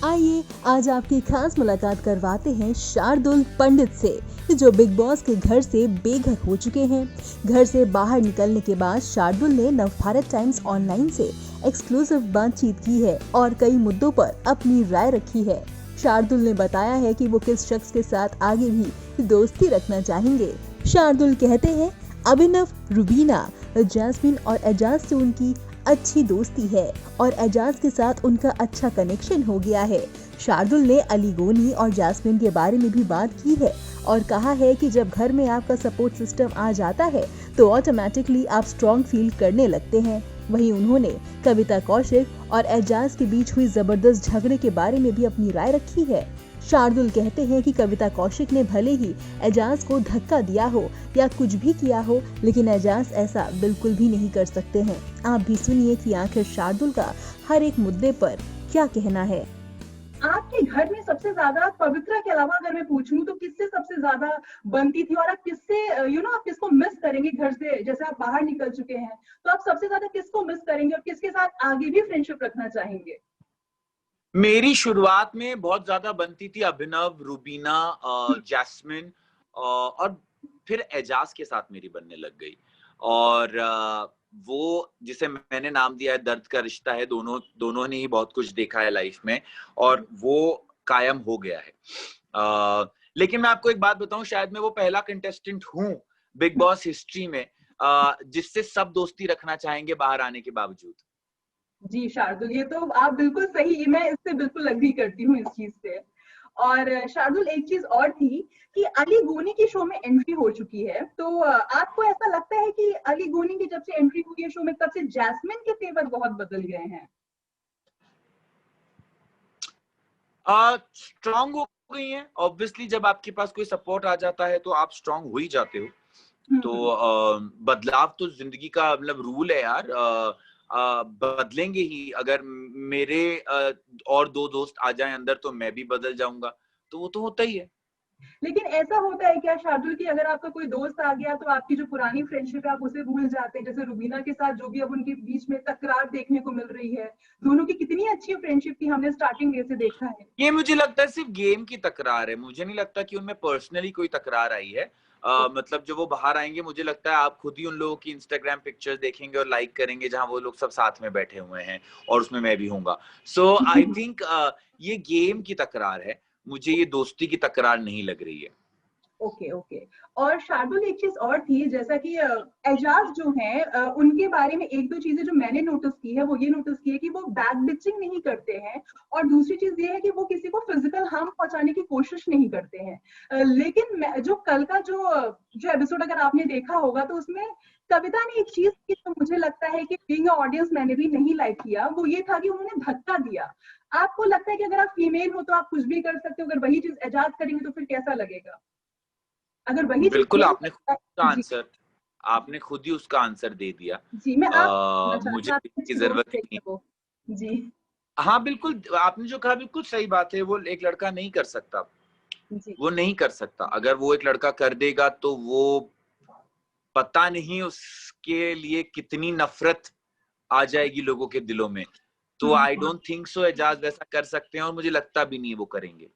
आइए आज आपकी खास मुलाकात करवाते हैं शार्दुल पंडित से, जो बिग बॉस के घर से बेघर हो चुके हैं। घर से बाहर निकलने के बाद शार्दुल ने नवभारत टाइम्स ऑनलाइन से एक्सक्लूसिव बातचीत की है और कई मुद्दों पर अपनी राय रखी है। शार्दुल ने बताया है कि वो किस शख्स के साथ आगे भी दोस्ती रखना चाहेंगे। शार्दुल कहते हैं अभिनव, रुबीना, जैस्मिन और एजाज से उनकी अच्छी दोस्ती है और एजाज के साथ उनका अच्छा कनेक्शन हो गया है। शार्दुल ने अली गोनी और जैस्मिन के बारे में भी बात की है और कहा है कि जब घर में आपका सपोर्ट सिस्टम आ जाता है तो ऑटोमेटिकली आप स्ट्रॉन्ग फील करने लगते हैं। वहीं उन्होंने कविता कौशिक और एजाज के बीच हुई जबरदस्त झगड़े के बारे में भी अपनी राय रखी है। शार्दुल कहते हैं कि कविता कौशिक ने भले ही एजाज को धक्का दिया हो या कुछ भी किया हो, लेकिन एजाज ऐसा बिल्कुल भी नहीं कर सकते हैं। आप भी सुनिए कि आखिर शार्दुल का हर एक मुद्दे पर क्या कहना है। आपके घर में सबसे ज्यादा पवित्रा के अलावा अगर मैं पूछूं तो किससे सबसे ज्यादा बनती थी, और आप किससे आप किसको मिस करेंगे घर से? जैसे आप बाहर निकल चुके हैं तो आप सबसे ज्यादा किसको मिस करेंगे और किसके साथ आगे भी फ्रेंडशिप रखना चाहेंगे? मेरी शुरुआत में बहुत ज्यादा बनती थी अभिनव, रूबीना, जैस्मिन, और फिर एजाज के साथ मेरी बनने लग गई। और वो जिसे मैंने नाम दिया है दर्द का रिश्ता है, दोनों ने ही बहुत कुछ देखा है लाइफ में और वो कायम हो गया है। लेकिन मैं आपको एक बात बताऊं, शायद मैं वो पहला कंटेस्टेंट हूं बिग बॉस हिस्ट्री में जिससे सब दोस्ती रखना चाहेंगे बाहर आने के बावजूद। जी शार्दुल, ये तो आप बिल्कुल सही, मैं इससे बिल्कुल अग्री करती हूँ इस चीज से। और शार्दुल, एक चीज और थी कि अली गोनी की शो में एंट्री हो चुकी है, तो आपको ऐसा लगता है कि अली गोनी की जब से एंट्री हुई है शो में तब से जैस्मिन के तेवर बहुत बदल गए हैं? स्ट्रांग हो गई हैं। ऑब्वियसली जब आपके पास कोई सपोर्ट आ जाता है तो आप स्ट्रांग हो ही जाते हो। तो बदलाव तो जिंदगी का मतलब रूल है यार। बदलेंगे ही। अगर मेरे और दो दोस्त आ जाएं अंदर तो मैं भी बदल जाऊंगा, तो वो तो होता ही है। लेकिन ऐसा होता है क्या शार्दुल कि अगर आपका कोई दोस्त आ गया तो आपकी जो पुरानी फ्रेंडशिप है आप उसे भूल जाते हैं? जैसे रुबीना के साथ जो भी अब उनके बीच में तकरार देखने को मिल रही है, दोनों की कितनी अच्छी फ्रेंडशिप थी, हमने स्टार्टिंग डे से देखा है। ये मुझे लगता है सिर्फ गेम की तकरार है। मुझे नहीं लगता कि उनमें पर्सनली कोई तकरार आई है। मतलब जब वो बाहर आएंगे मुझे लगता है आप खुद ही उन लोगों की इंस्टाग्राम पिक्चर्स देखेंगे और लाइक करेंगे जहां वो लोग सब साथ में बैठे हुए हैं और उसमें मैं भी हूँगा। सो आई थिंक ये गेम की तकरार है, मुझे ये दोस्ती की तकरार नहीं लग रही है। Okay okay. और शार्दुल, एक चीज और थी, जैसा कि एजाज जो है उनके बारे में एक दो चीजें जो मैंने नोटिस की है वो ये नोटिस की है कि वो बैक बिचिंग नहीं करते हैं, और दूसरी चीज ये है कि वो किसी को फिजिकल हार्म पहुंचाने की कोशिश नहीं करते हैं। लेकिन जो कल का जो एपिसोड अगर आपने देखा होगा तो उसमें कविता ने एक चीज की तो मुझे लगता है कि बीइंग ऑडियंस मैंने भी नहीं लाइक किया, वो ये था कि उन्होंने धक्का दिया। आपको लगता है कि अगर आप फीमेल हो तो आप कुछ भी कर सकते हो, अगर वही चीज एजाज करेंगे तो फिर कैसा लगेगा? अगर वही चीज बिल्कुल, जी आपने खुद ही उसका आंसर दे दिया। जी, मैं आप जानना मुझे चाहती हूँ, आपकी की अच्छी जरूरत दोस्त ही है नहीं। क्या वो? जी हाँ बिल्कुल, आपने जो कहा बिल्कुल सही बात है। वो एक लड़का नहीं कर सकता, जी। वो नहीं कर सकता। अगर वो एक लड़का कर देगा तो वो पता नहीं उसके लिए कितनी नफरत आ जाएगी लोगों के दिलों में। तो I don't think so Ejaz वैसा कर सकते हैं और मुझे लगता भी नहीं वो करेंगे।